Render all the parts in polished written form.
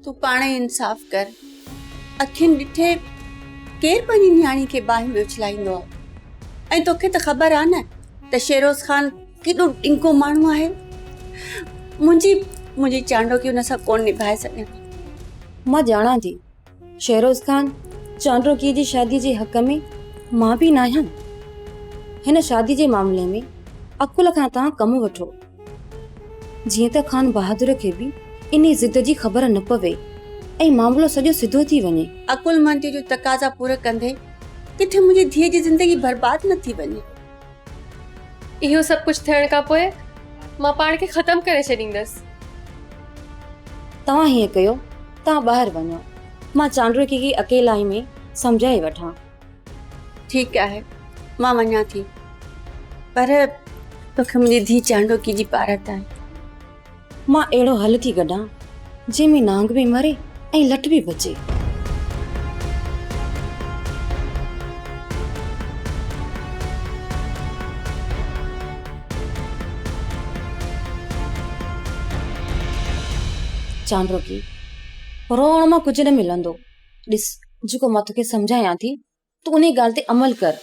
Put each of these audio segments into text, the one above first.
तू पाणे इंसाफ़ कर। अखियुनि ॾिठे केर पंहिंजी न्याणी खे बाहि में उछलाईंदो आहे। ऐं तोखे त ख़बर आहे न त शेरोज़ ख़ान केॾो ॾिंको माण्हू आहे। मुंहिंजी चांडोकी हुन सां कोन निभाए सघंदी। मां ॼाणां थी शेरोज़ ख़ान चांडोकी जी शादी जे हक़ में मां बि न आहियां। हिन शादी जे मामले में अकुल खां तव्हां कमु वठो, जीअं त ख़ान बहादुर खे बि इन ज़िद जी ख़बर न पवे ऐं मामलो सॼो सिधो थी वञे। अकुलमंदी जो तक़ाज़ा पूरा कंदे किथे मुंहिंजी धीअ जी ज़िंदगी बर्बाद न थी वञे। इहो सभु कुझु थियण खां पोइ मां पाण खे ख़तम करे छॾींदसि। तव्हां हीअं कयो, तव्हां ॿाहिरि वञो, मां चांडोकी खे अकेलाई में सम्झाए वठां। ठीकु आहे, मां वञां थी, पर तोखे मुंहिंजी धीअ चांडोकी जी पारत आहे। मां अहिड़ो हल थी कढां जंहिंमें नांग बि मरे ऐं लट बि बचे। चांडोकी, रोअण मां कुझु न मिलंदो। ॾिस, जेको मां तोखे सम्झायां थी तूं उन ॻाल्हि ते अमल कर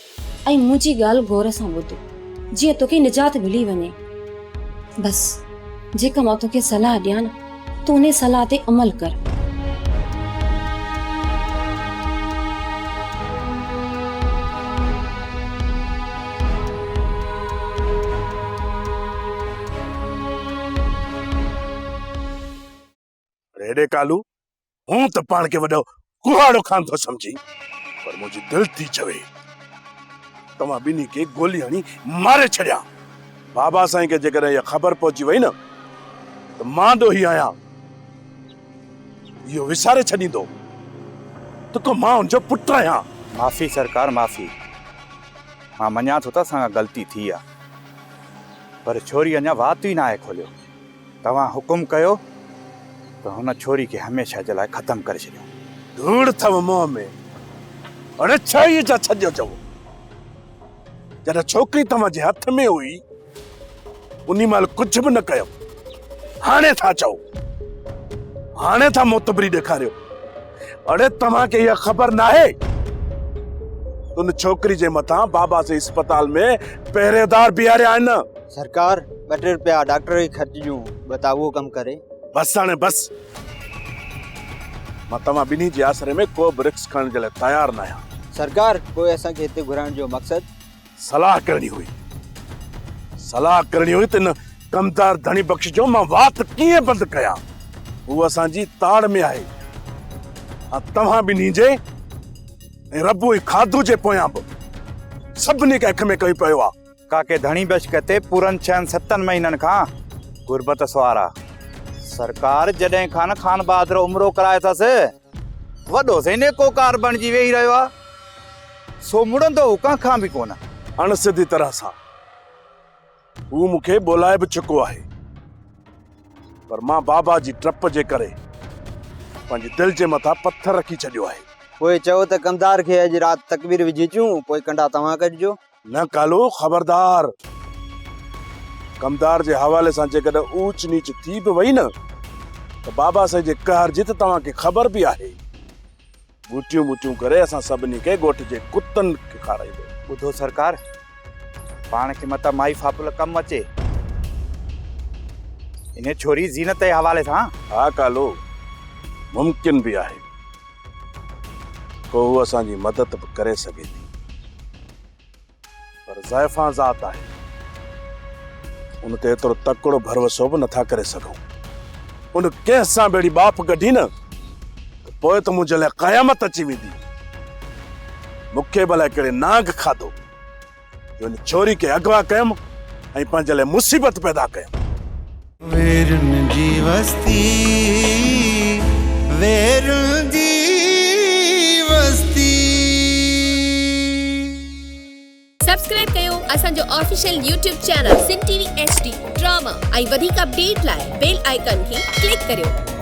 ऐं मुंहिंजी ॻाल्हि गौर सां ॿुध, जीअं तोखे निजात मिली वञे। बसि जेका मां तोखे सलाह ॾियां न, तूं उन सलाह ते अमल कर। हेॾे कालू, हूं त पाण खे वॾो कुहाड़ो खान थो समझी, पर मुंहिंजी दिलि थी चवे तव्हां ॿिन्ही खे गोली हणी मारे छॾिया। बाबा साईं खे जेकॾहिं इहा ख़बर पहुची वई न त मां ॾोही आहियां, इहो विसारे छॾींदो त को मां हुनजो पुटु आहियां। माफ़ी सरकार, माफ़ी। मां मञा थो त असां ग़लती थी आहे, पर छोरी अञा वात ई न आहे खोलियो। तव्हां हुकुम कयो त हुन छोरी खे हमेशह जे लाइ ख़तम करे छॾियो। धूड़ अथव मुंहं में, अड़े छा इहे छा छॾियो चओ? जॾहिं छोकिरी तव्हांजे हथ में हुई उन महिल कुझु बि न कयो, हाणे था चओ, हाणे था मोतबरी ॾेखारियो। अड़े तव्हांखे इहा ख़बर न आहे उन छोकिरी जे मथां बाबा से अस्पताल में पहरेदार बीहारिया आहिनि। सरकार, 2 टे रुपया डॉक्टर खे ख़र्चजूं, बताओ उहो कमु करे। बस हाणे बस, मां तव्हां ॿिन्ही जे आसरे में को बि रिस्क खणण जे लाइ तयार न आहियां। सरकार, कोई असांखे हिते घुराइण जो मक़सद सलाह करणी हुई त न कमदार धणी बख्श जो मां वात कीअं बंदि कयां, उहो असांजी ताड़ में आहे। तव्हां ॿिन्ही जे ऐं रबू खाधू जे पोयां बि सभिनी खे अख में कई पियो आहे। काके धणी बख्श ते पूरनि 6-7 महीननि खां गुरबत सवारा। सरकार जॾहिं खान बहादुर उमिरो कराए अथसि, वॾो से नेकोकार बणिजी वेही रहियो आहे, सो मुड़ंदो कंहिंखां बि कोन। अणसिधी तरह सां हू मूंखे ॿोलाए बि चुको आहे, पर मां बाबा जी ट्रप जे करे पंहिंजी दिलि जे मथां पत्थर रखी छॾियो आहे। पोइ चओ त कमदार खे अॼु राति तकबीर विझी अचूं, पोइ कंडा तव्हां कढिजो। न कालो, ख़बरदार। कमदार जे हवाले सां जेकॾहिं ऊच नीच थी बि वई न त बाबा साईं जे कहर जी त तव्हांखे ख़बर बि आहे। बूटियूं बूटियूं करे असां सभिनी खे ॻोठ जे कुतनि खे खाराईंदो। ॿुधो सरकार, पाण खे मता माई फापुल कम अचे, इन छोरी ज़ीनत जे हवाले सां। हा कालो, मुमकिन भी आहे को असांजी मदद भी करे सके थी, पर ज़ाइफा ज़ात आहे, उन ते एतिरो तकड़ो भरोसो भी नथा करे सघूं। उन कंहिंसां बेड़ी बाप कढी न त पोइ त मुंहिंजे लाइ क़यामत अची वेंदी। मूंखे भला कहिड़े नाग खाधो जो इन छोरी खे अगवा कयमि ऐं पंहिंजे लाइ मुसीबत पैदा कयमि। वेरुन जी वस्ती, वेरुन जी वस्ती। सब्सक्राइब कयो असांजो official YouTube channel Singh TV HD drama ऐं वधीक अपडेट लाइ बेल आइकन खे क्लिक करियो।